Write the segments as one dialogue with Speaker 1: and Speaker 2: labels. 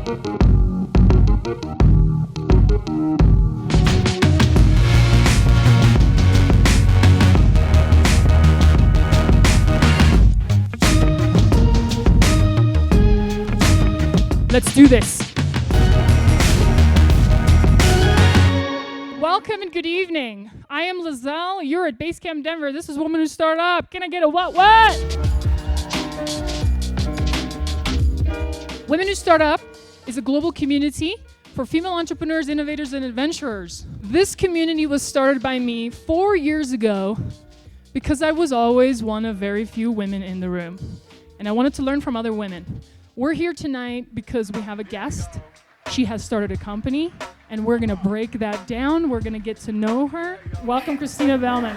Speaker 1: Let's do this. Welcome and good evening. I am Lizelle. You're at Basecamp Denver. This is Women Who Start Up. Can I get a what? Women Who Start Up is a global community for female entrepreneurs, innovators, and adventurers. This community was started by me 4 years ago because I was always one of very few women in the room, and I wanted to learn from other women. We're here tonight because we have a guest. She has started a company, and we're gonna break that down. We're gonna get to know her. Welcome, Christina Bellman.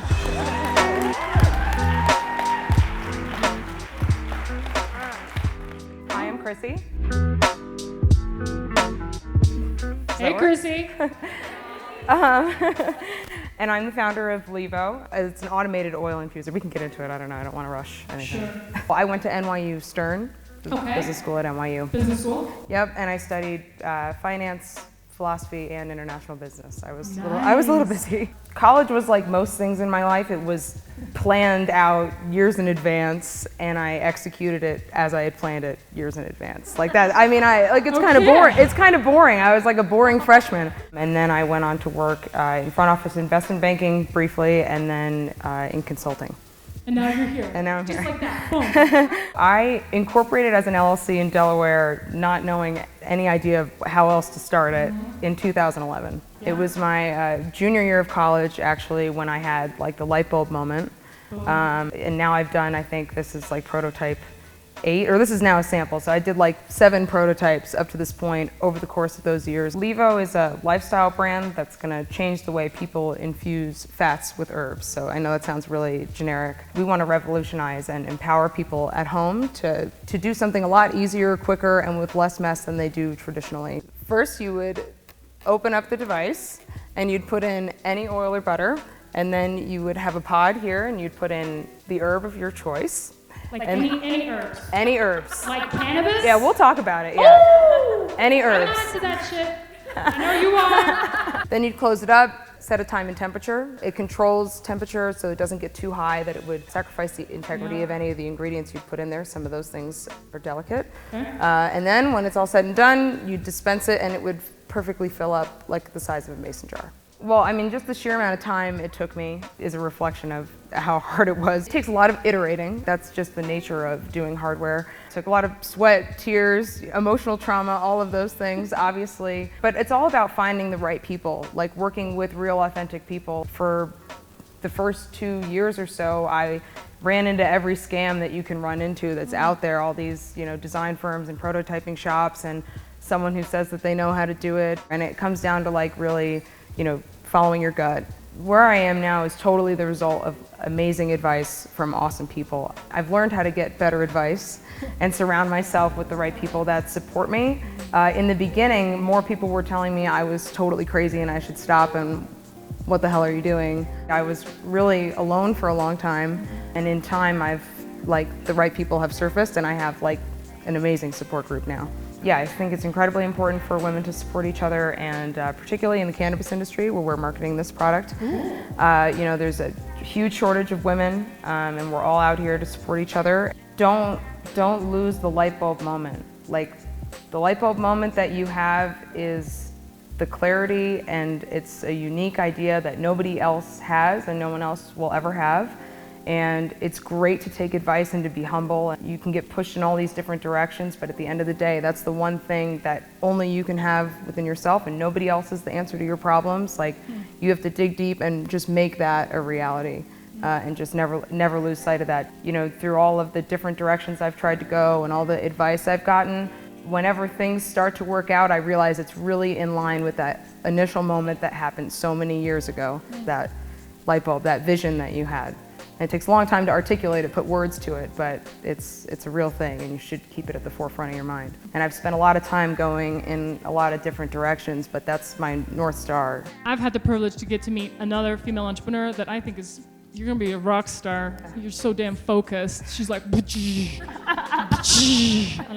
Speaker 2: Hi, I'm Chrissy.
Speaker 1: Hey, Chrissy.
Speaker 2: And I'm the founder of LEVO. It's an automated oil infuser. We can get into it. I don't know. I don't want to rush anything.
Speaker 1: Sure.
Speaker 2: Well, I went to NYU Stern, business school at NYU.
Speaker 1: Business school?
Speaker 2: Yep, and I studied finance, philosophy, and international business. I was a little busy. College was like most things in my life. It was planned out years in advance, and I executed it as I had planned it years in advance. Like that. I mean, it's kind of boring. It's kind of boring. I was like a boring freshman, and then I went on to work in front office investment banking briefly, and then in consulting.
Speaker 1: And now you're here.
Speaker 2: And now I'm
Speaker 1: Just
Speaker 2: here.
Speaker 1: like that. Boom.
Speaker 2: I incorporated as an LLC in Delaware, not knowing any idea of how else to start it in 2011.
Speaker 1: Yeah.
Speaker 2: It was my junior year of college, actually, when I had like the light bulb moment. And now I've done, I think this is like prototype 8, or this is now a sample. So I did like 7 prototypes up to this point over the course of those years. LEVO is a lifestyle brand that's gonna change the way people infuse fats with herbs. So I know that sounds really generic. We wanna revolutionize and empower people at home to do something a lot easier, quicker, and with less mess than they do traditionally. First, you would open up the device and you'd put in any oil or butter, and then you would have a pod here and you'd put in the herb of your choice.
Speaker 1: Like any herbs.
Speaker 2: Any herbs.
Speaker 1: Like cannabis?
Speaker 2: Yeah, we'll talk about it, yeah.
Speaker 1: Ooh!
Speaker 2: Any herbs.
Speaker 1: I'm not into that shit. I know you are.
Speaker 2: Then you'd close it up, set a time and temperature. It controls temperature so it doesn't get too high that it would sacrifice the integrity of any of the ingredients you'd put in there. Some of those things are delicate.
Speaker 1: Okay.
Speaker 2: And then when it's all said and done, you'd dispense it and it would perfectly fill up like the size of a mason jar. Well, I mean, just the sheer amount of time it took me is a reflection of how hard it was. It takes a lot of iterating. That's just the nature of doing hardware. It took a lot of sweat, tears, emotional trauma, all of those things, obviously. But it's all about finding the right people, like working with real, authentic people. For the first 2 years or so, I ran into every scam that you can run into that's out there, all these, design firms and prototyping shops, and someone who says that they know how to do it. And it comes down to like really, following your gut. Where I am now is totally the result of amazing advice from awesome people. I've learned how to get better advice and surround myself with the right people that support me. In the beginning, more people were telling me I was totally crazy and I should stop and what the hell are you doing? I was really alone for a long time, and in time the right people have surfaced and I have an amazing support group now. Yeah, I think it's incredibly important for women to support each other, and particularly in the cannabis industry where we're marketing this product. There's a huge shortage of women, and we're all out here to support each other. Don't lose the light bulb moment. Like, the light bulb moment that you have is the clarity, and it's a unique idea that nobody else has and no one else will ever have. And it's great to take advice and to be humble. You can get pushed in all these different directions, but at the end of the day, that's the one thing that only you can have within yourself, and nobody else is the answer to your problems. You have to dig deep and just make that a reality, and just never lose sight of that. Through all of the different directions I've tried to go and all the advice I've gotten, whenever things start to work out, I realize it's really in line with that initial moment that happened so many years ago, that light bulb, that vision that you had. And it takes a long time to articulate it, put words to it, but it's a real thing, and you should keep it at the forefront of your mind. And I've spent a lot of time going in a lot of different directions, but that's my North Star.
Speaker 1: I've had the privilege to get to meet another female entrepreneur that I think you're gonna be a rock star. You're so damn focused. She's like, and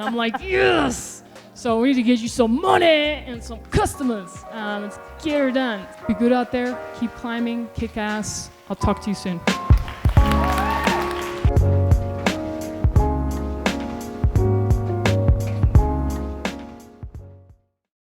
Speaker 1: I'm like, yes! So we need to get you some money and some customers. Let's get her done. Be good out there. Keep climbing. Kick ass. I'll talk to you soon.